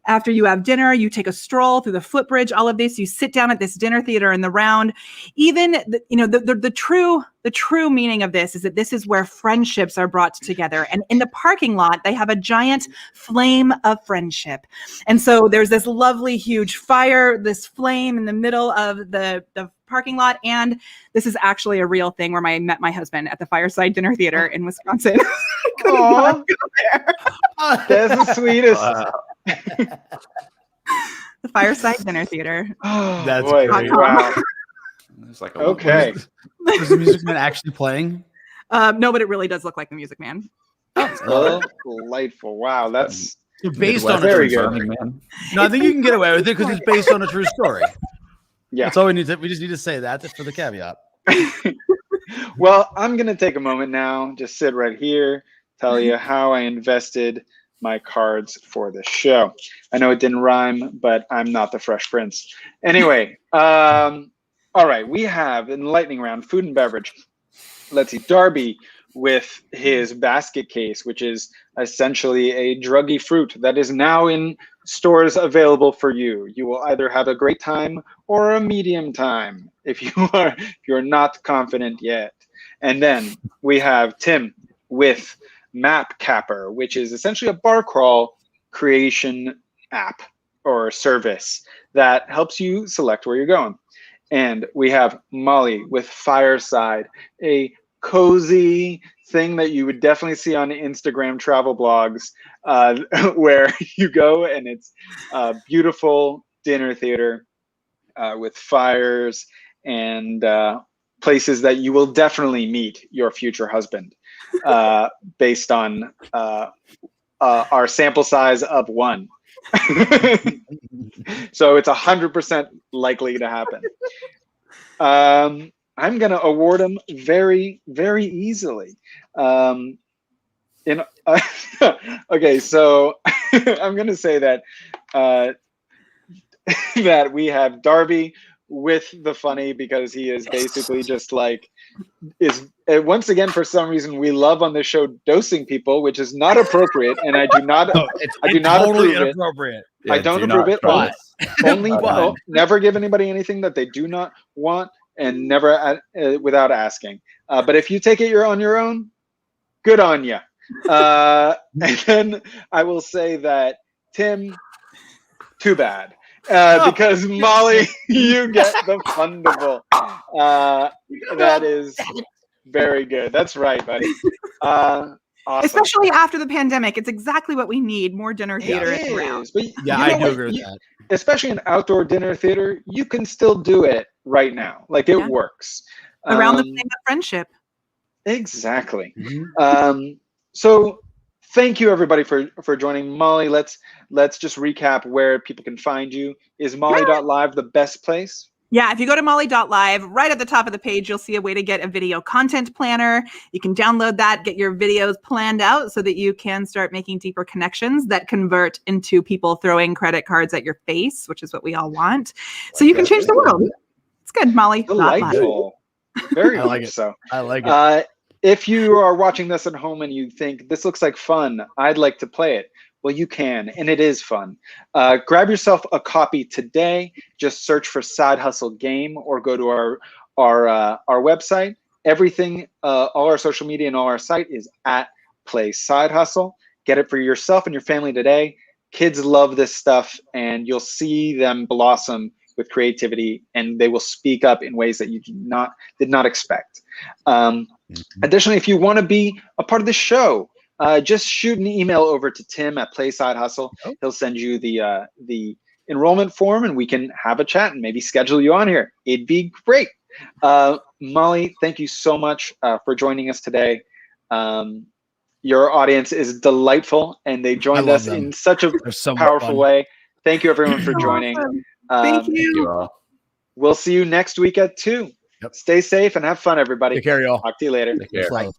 After you have dinner, you take a stroll through the footbridge, all of this. You sit down at this dinner theater in the round. Even, the true meaning of this is that this is where friendships are brought together. And in the parking lot, they have a giant flame of friendship. And so there's this lovely, huge fire, this flame in the middle of the parking lot. And this is actually a real thing where I met my husband at the Fireside Dinner Theater in Wisconsin. Oh, that's the sweetest. The Fireside Dinner Theater. Oh, that's boy. great. Wow. It's like Okay. Was The Music Man actually playing? No, but it really does look like The Music Man. Oh, delightful. Wow. That's based on very a true good. story. No, I think you can get away with it because it's based on a true story. Yeah. That's all we need to. We just need to say that just for the caveat. Well, I'm going to take a moment now, just sit right here, tell you how I invested my cards for the show. I know it didn't rhyme, but I'm not the Fresh Prince. Anyway, all right, we have in the lightning round, food and beverage. Let's see, Darby with his basket case, which is essentially a druggy fruit that is now in stores available for you. You will either have a great time or a medium time if you're not confident yet. And then we have Tim with Map Capper, which is essentially a bar crawl creation app or service that helps you select where you're going. And we have Molly with Fireside, a cozy thing that you would definitely see on Instagram travel blogs, where you go and it's a beautiful dinner theater with fires and places that you will definitely meet your future husband based on our sample size of 1. So it's 100% likely to happen. I'm going to award him very, very easily. Okay, so I'm going to say that that we have Darby with the funny, because he is basically just like, once again, for some reason, we love on this show dosing people, which is not appropriate, and I do not. I do not totally approve inappropriate. it. Yeah, I don't approve it. Only never give anybody anything that they do not want, and never without asking. But if you take it, you're on your own. Good on you. And then I will say that Tim, too bad. Because Molly, you get the fundable. That is very good. That's right, buddy. Awesome. Especially after the pandemic, it's exactly what we need: more dinner theater around. But yeah, I do agree with that. Especially an outdoor dinner theater, you can still do it right now. Like, it works. Around the thing of friendship. Exactly. Mm-hmm. So thank you, everybody, for joining. Molly, let's just recap where people can find you. Is molly.live the best place? Yeah, if you go to molly.live, right at the top of the page, you'll see a way to get a video content planner. You can download that, get your videos planned out so that you can start making deeper connections that convert into people throwing credit cards at your face, which is what we all want. So you can change the world. It's good, Molly. Delightful. Very much so. I like it. If you are watching this at home and you think this looks like fun, I'd like to play it. Well, you can, and it is fun. Grab yourself a copy today. Just search for Side Hustle Game, or go to our website. Everything, all our social media and all our site is at Play Side Hustle. Get it for yourself and your family today. Kids love this stuff, and you'll see them blossom with creativity, and they will speak up in ways that you did not expect. Additionally, if you want to be a part of the show, just shoot an email over to Tim at Play Side Hustle. He'll send you the enrollment form, and we can have a chat and maybe schedule you on here. It'd be great. Molly, thank you so much for joining us today. Your audience is delightful, and they joined us in such a powerful way. Thank you, everyone, for joining. Thank you. We'll see you next week at 2. Stay safe and have fun, everybody. Take care, y'all. Talk to you later. Take care. Bye.